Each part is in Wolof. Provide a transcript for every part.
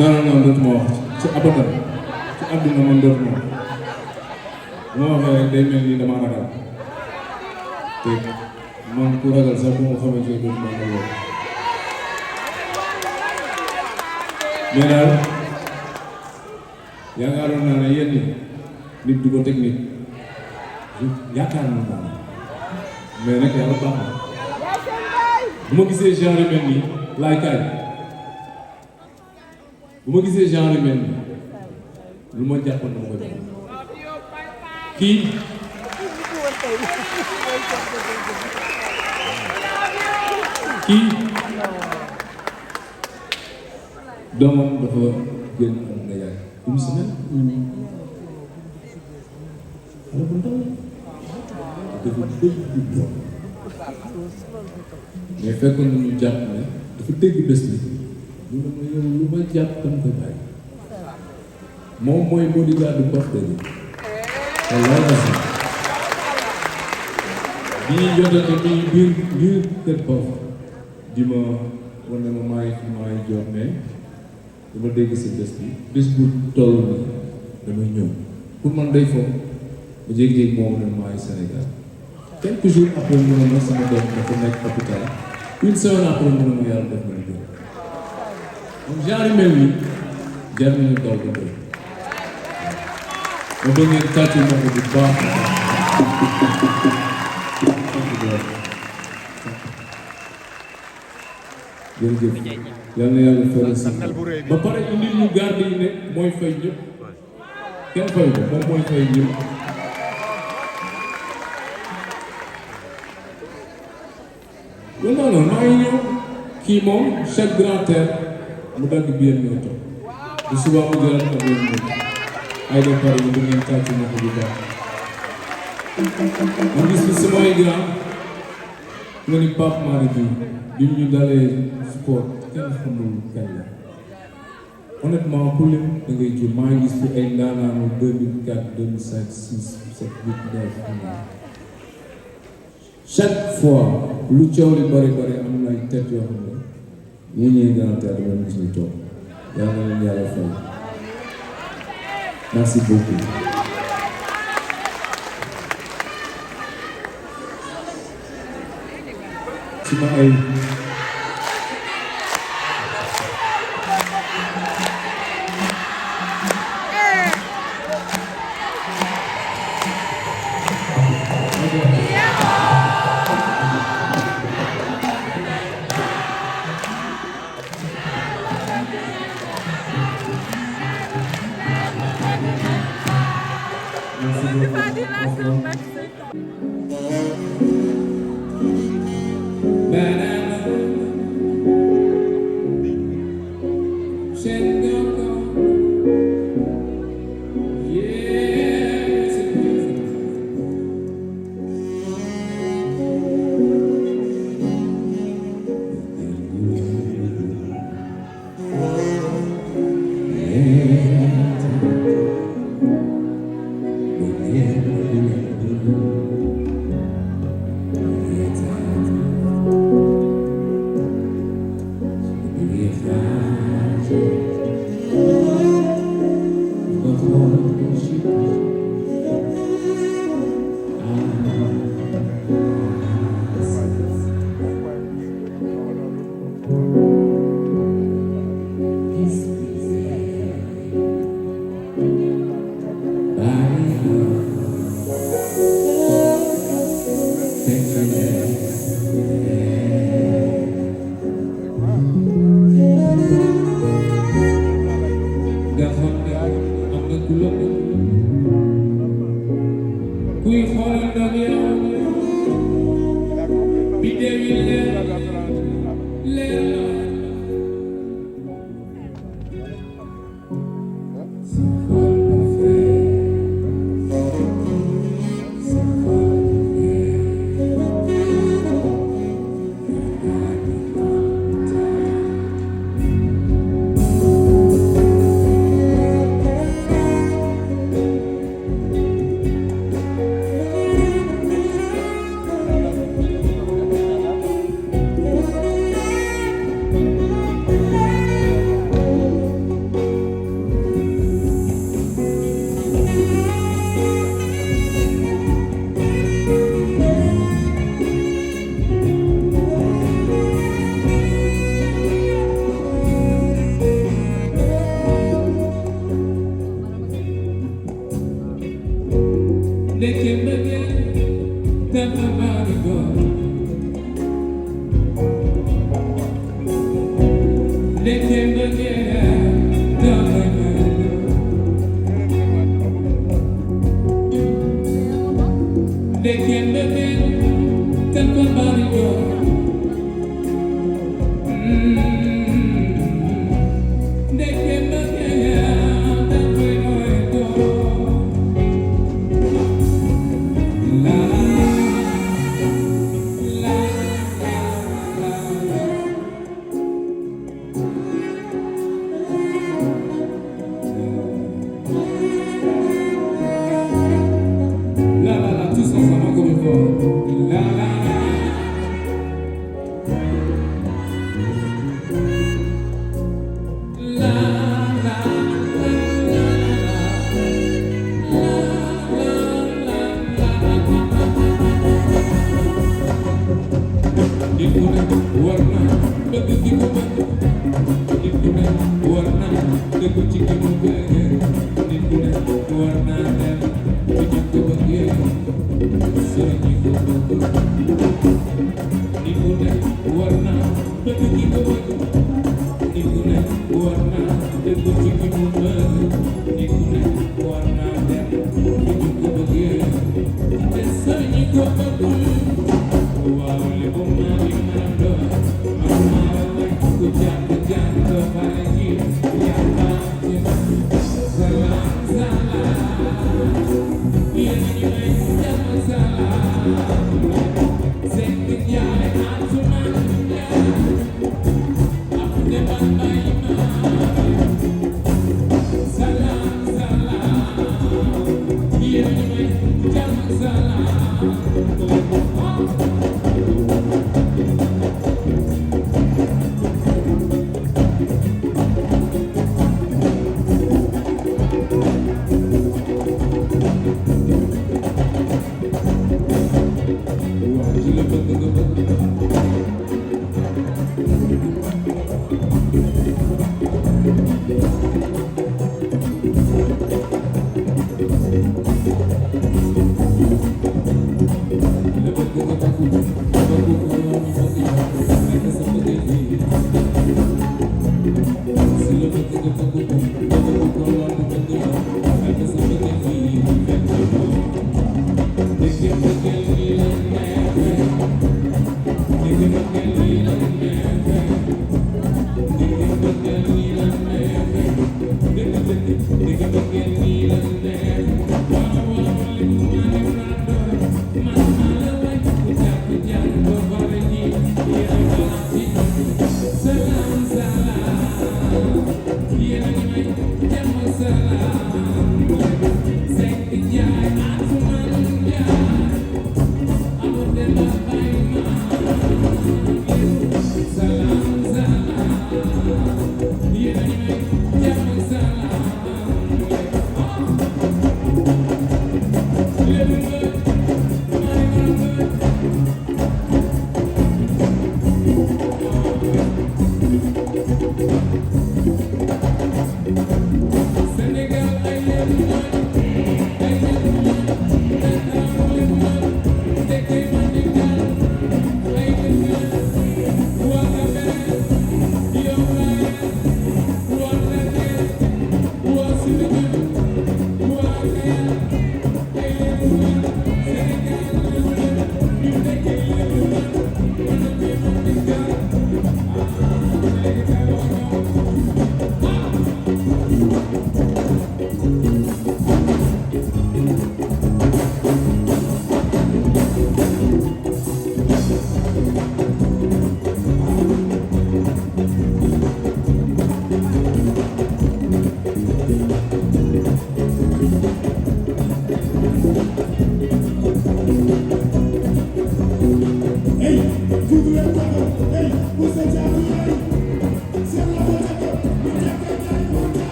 non dootuma wax ci abadan ci àdduna man dootuma wax bu ma waxee rek day mel ni dama ragal te man ku ragal sax bu ma xamee ci dootuma ko lool mais daal yaakaaroon naa ne yéen nit du ko teg nit yaakaar naa mais nag yàlla baax na bu ma gisee genre mel nii laay kaay bu ma gisee genre mel nii lu ma jàppoon dama ko jàpp kii doomam dafa génn am nga yaay une semaine xale bu ndaw dafa dégg di doom mais fekkoon nañu jàpp ne dafa dégg bés bi lu ne ma yow lu ma jàpp dama koy bàyyi moom mooy bodyguard du porteur bi wallaay na sax bi ñuy jotante mi biir kër boobu di ma wane ma maay jox mais dama dégg si bés bi bés bu toll nii damay ñëw pour man day foog ma jékki-jékki moom ne maay Sénégal quelques jours après mu ne ma sama doom dafa nekk hôpital une semaine après mu ne ma yàlla def na lu donc genre mel ni jar nañu daw ba doy ma bëgg ngeen tàccu ma ko bu baax jërëjëf yal na yàlla fayal si ba pare indil ñu garde yi ne mooy fay ñëpp kenn fay ko moom mooy fay ñëpp non maa ngi ñëw kii moom chaque grand terre mu dagg biir ñëw toog bu subaa mu jëlaat ko biir ñëw ay de pare ñu ngeen tàccu na ko bu baax ma gis fi samay grand nga ni Pape Malick bi ñu dalee sport kenn xamul kañ la honnêtement ku lim da ngay jur maa ngi gis fi ay ndaanaanu 2004 2005 6 7 8 9 chaque fois lu coow li bari am na ay tête yoo xam ne ñu ñëwee Grand Théâtre dama gis ñu toog yàlla na leen yàlla fay merci beaucoup. ci ma ay war naa bëgg ki ko bëgg nit ku ne war naa dëggu ci ki mu bëgg nit ku ne war naa dem ci ñu ko bëggee sëriñ yi ko bëgg nit ku ne war naa bëgg ki ko bëgg nit ku ne war naa dëggu ci ki mu bëgg nit ku ne war naa dem ci ñu ko bëggee te sëriñ yi ko bëgg waaw li bu ma li ma doon man maa la way ku jàng jàng ko bale ji yàlla ci salaam salaam yéen ñi may jàmm salaam sekk jaay asumaan jaay ab demal bay ma salaam salaam yéen ñi may jàmm salaam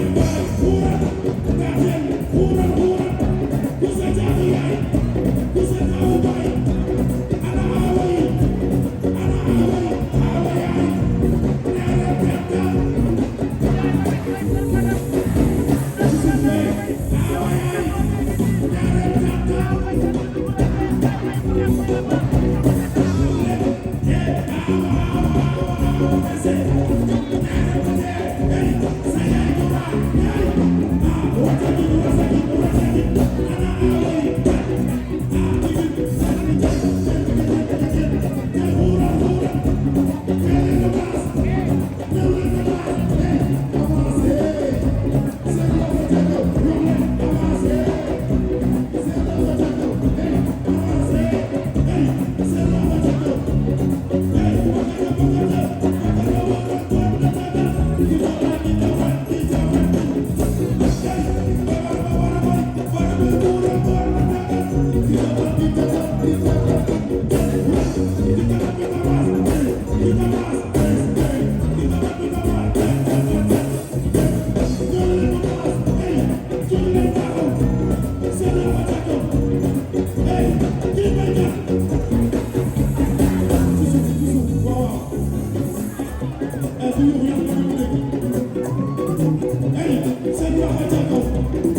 Bye. loxo ca kaw